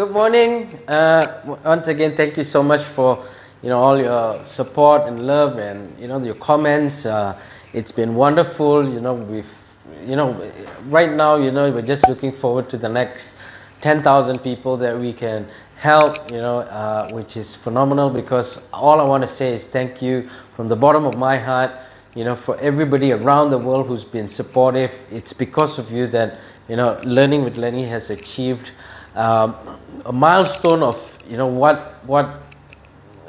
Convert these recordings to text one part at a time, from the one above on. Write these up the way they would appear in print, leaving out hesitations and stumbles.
Good morning. Once again, thank you so much for all your support and love and your comments. It's been wonderful. Right now we're just looking forward to the next 10,000 people that we can help. Which is phenomenal, because all I want to say is thank you from the bottom of my heart. For everybody around the world who's been supportive. It's because of you that Learning with Lenny has achieved a milestone of what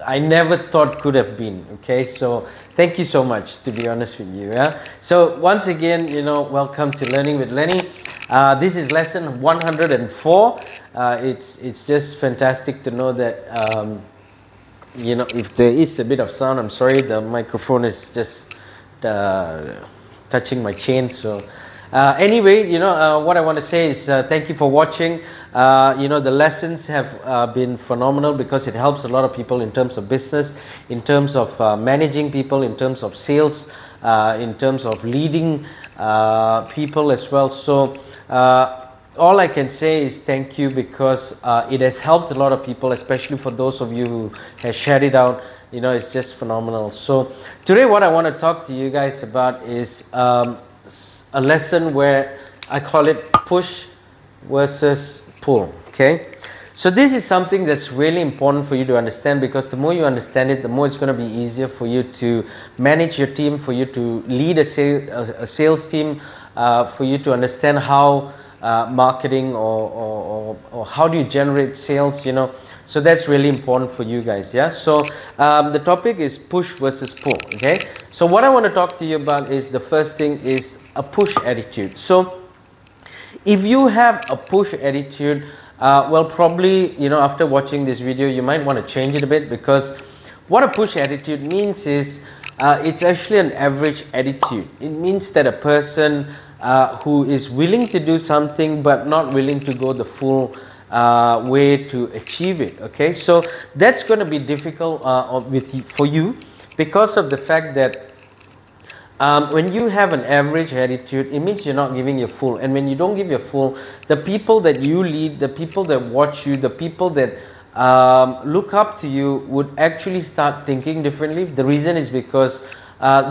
I never thought could have been. Okay, so thank you so much, to be honest with you. Yeah. So once again, welcome to Learning with Lenny. This is lesson 104. It's just fantastic to know that if there is a bit of sound, I'm sorry, the microphone is just touching my chain. So anyway, what I want to say is thank you for watching. The lessons have been phenomenal, because it helps a lot of people in terms of business, in terms of managing people, in terms of sales, in terms of leading people as well. So all I can say is thank you, because it has helped a lot of people, especially for those of you who have shared it out. It's just phenomenal. So today what I want to talk to you guys about is a lesson where I call it push versus pull. Okay, so this is something that's really important for you to understand, because the more you understand it, the more it's going to be easier for you to manage your team, for you to lead a sales team, for you to understand how marketing or how do you generate sales. So that's really important for you guys. Yeah, so the topic is push versus pull. Okay, so what I want to talk to you about is, the first thing is a push attitude. So if you have a push attitude, well, probably after watching this video you might want to change it a bit, because what a push attitude means is it's actually an average attitude. It means that a person who is willing to do something but not willing to go the full way to achieve it. Okay, so that's going to be difficult for you, because of the fact that when you have an average attitude, it means you're not giving your full. And when you don't give your full, the people that you lead, the people that watch you, the people that look up to you would actually start thinking differently. The reason is because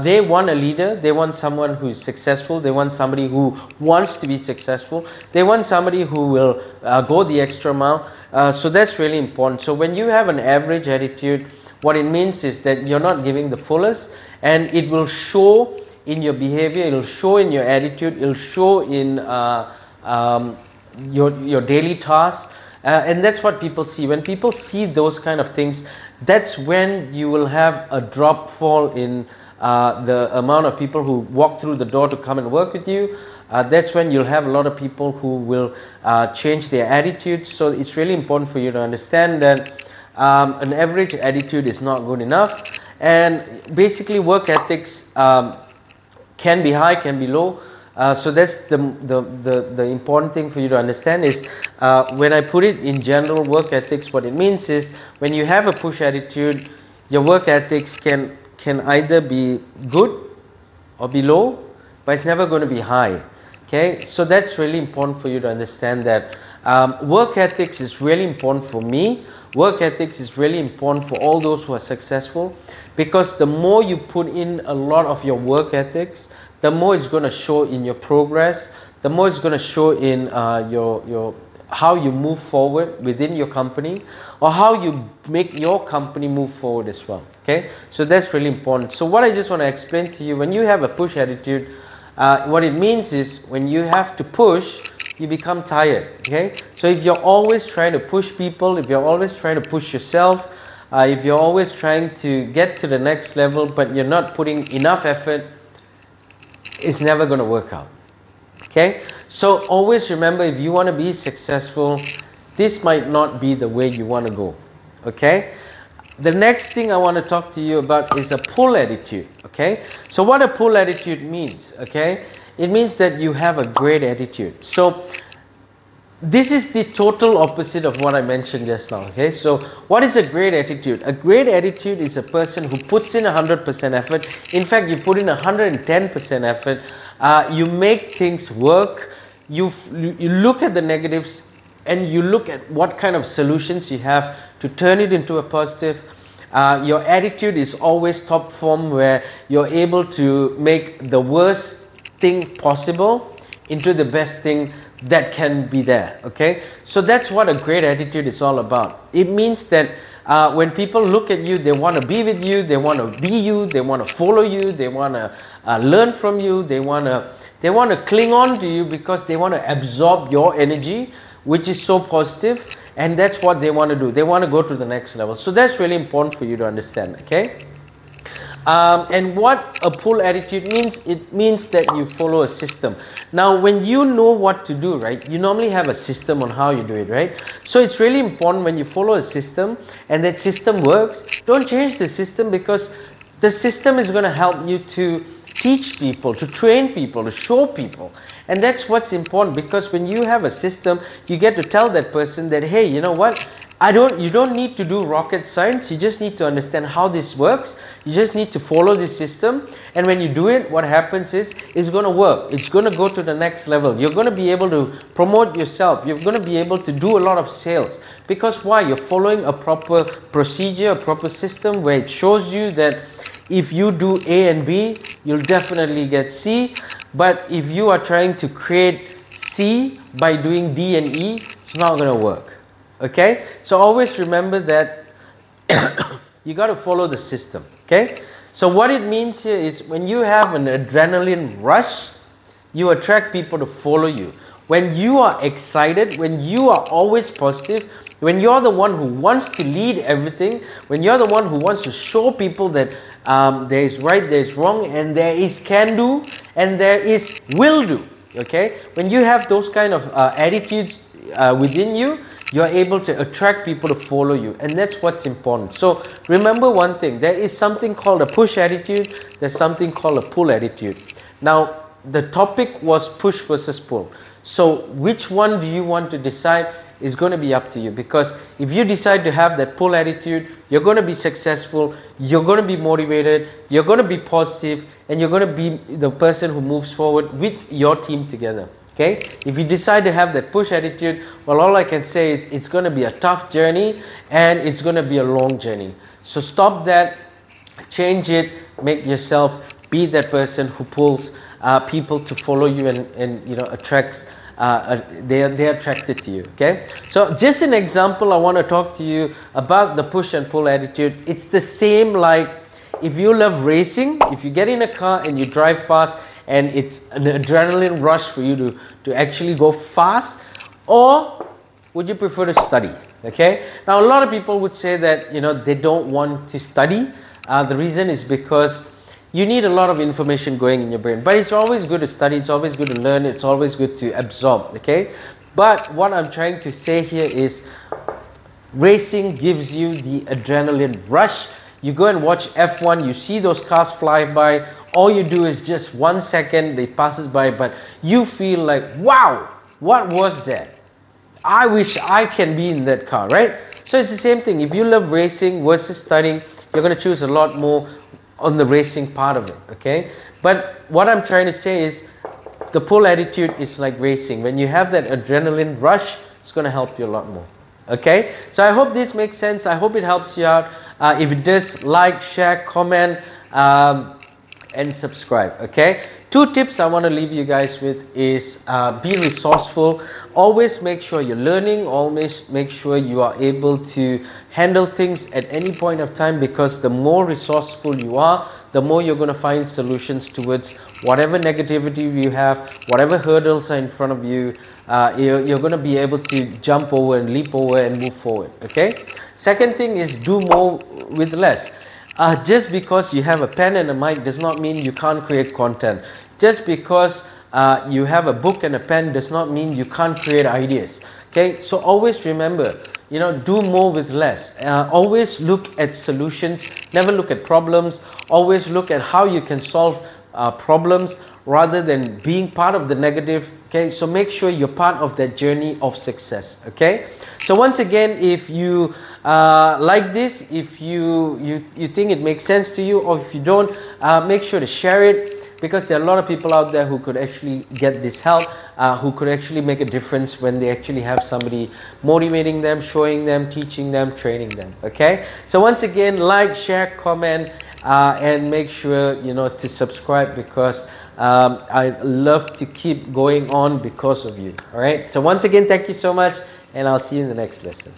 they want a leader, they want someone who is successful, they want somebody who wants to be successful, they want somebody who will go the extra mile. So that's really important. So when you have an average attitude, what it means is that you're not giving the fullest, and it will show in your behavior, it will show in your attitude, it will show in your daily tasks. And that's what people see. When people see those kind of things, that's when you will have a drop fall in the amount of people who walk through the door to come and work with you. That's when you'll have a lot of people who will change their attitudes. So it's really important for you to understand that an average attitude is not good enough. And basically work ethics can be high, can be low. So that's the important thing for you to understand is, when I put it in general, work ethics, what it means is, when you have a push attitude, your work ethics can either be good or be low, but it's never going to be high. Okay, so that's really important for you to understand that work ethics is really important for me. Work ethics is really important for all those who are successful, because the more you put in a lot of your work ethics, the more it's going to show in your progress, the more it's going to show in your how you move forward within your company, or how you make your company move forward as well. Okay, so that's really important. So what I just want to explain to you, when you have a push attitude, what it means is, when you have to push, you become tired. Okay, so if you're always trying to push people, if you're always trying to push yourself, if you're always trying to get to the next level but you're not putting enough effort, it's never going to work out. Okay, so always remember, if you want to be successful, this might not be the way you want to go. Okay, the next thing I want to talk to you about is a pull attitude. Okay, so what a pull attitude means, okay, it means that you have a great attitude. So this is the total opposite of what I mentioned just now. Okay, so what is a great attitude? A great attitude is a person who puts in 100% effort. In fact, you put in 110% effort. You make things work. You look at the negatives and you look at what kind of solutions you have to turn it into a positive. Your attitude is always top form, where you're able to make the worst thing possible into the best thing that can be there. Okay, so that's what a great attitude is all about. It means that when people look at you, they want to be with you, they want to be you, they want to follow you, they want to learn from you, they want to cling on to you, because they want to absorb your energy, which is so positive, and that's what they want to do. They want to go to the next level. So that's really important for you to understand. Okay. And what a pull attitude means, it means that you follow a system. Now, when you know what to do, right, you normally have a system on how you do it, right? So it's really important when you follow a system and that system works, don't change the system, because the system is going to help you to teach people, to train people, to show people. And that's what's important, because when you have a system, you get to tell that person that, hey, you know what? You don't need to do rocket science. You just need to understand how this works. You just need to follow this system. And when you do it, what happens is, it's going to work. It's going to go to the next level. You're going to be able to promote yourself. You're going to be able to do a lot of sales. Because why? You're following a proper procedure, a proper system, where it shows you that if you do A and B, you'll definitely get C. But if you are trying to create C by doing D and E, it's not going to work. Okay, so always remember that you got to follow the system. Okay, so what it means here is, when you have an adrenaline rush, you attract people to follow you. When you are excited, when you are always positive, when you're the one who wants to lead everything, when you're the one who wants to show people that there is right, there is wrong, and there is can do, and there is will do. Okay, when you have those kind of attitudes within you, you're able to attract people to follow you, and that's what's important. So remember one thing, there is something called a push attitude, there's something called a pull attitude. Now, the topic was push versus pull. So which one do you want to decide is going to be up to you, because if you decide to have that pull attitude, you're going to be successful, you're going to be motivated, you're going to be positive, and you're going to be the person who moves forward with your team together. Okay, if you decide to have that push attitude, well, all I can say is, it's going to be a tough journey, and it's going to be a long journey. So stop that, change it, make yourself be that person who pulls people to follow you, and you know, attracts. They're attracted to you. Okay, so just an example, I want to talk to you about the push and pull attitude. It's the same like if you love racing, if you get in a car and you drive fast, and it's an adrenaline rush for you to actually go fast, or would you prefer to study? Okay, now a lot of people would say that, you know, they don't want to study. The reason is because you need a lot of information going in your brain, but it's always good to study, it's always good to learn, it's always good to absorb. Okay, but what I'm trying to say here is, racing gives you the adrenaline rush. You go and watch F1, you see those cars fly by, all you do is just 1 second, they passes by, but you feel like, wow, what was that? I wish I can be in that car, right? So it's the same thing. If you love racing versus studying, you're going to choose a lot more on the racing part of it. Okay, but what I'm trying to say is, the pull attitude is like racing. When you have that adrenaline rush, it's going to help you a lot more. Okay, so I hope this makes sense. I hope it helps you out. If it does, like, share, comment, and subscribe. Okay, 2 tips I want to leave you guys with is, be resourceful. Always make sure you're learning, always make sure you are able to handle things at any point of time, because the more resourceful you are, the more you're going to find solutions towards whatever negativity you have, whatever hurdles are in front of you. You're going to be able to jump over and leap over and move forward. Okay, second thing is, do more with less. Just because you have a pen and a mic does not mean you can't create content. Just because you have a book and a pen does not mean you can't create ideas. Okay, so always remember, you know, do more with less. Always look at solutions, never look at problems. Always look at how you can solve problems rather than being part of the negative. Okay, so make sure you're part of that journey of success. Okay, so once again, if you like this, if you think it makes sense to you, or if you don't, make sure to share it. because there are a lot of people out there who could actually get this help, who could actually make a difference when they actually have somebody motivating them, showing them, teaching them, training them. Okay, so once again, like, share, comment, and make sure to subscribe, because I love to keep going on because of you. All right, so once again, thank you so much, and I'll see you in the next lesson.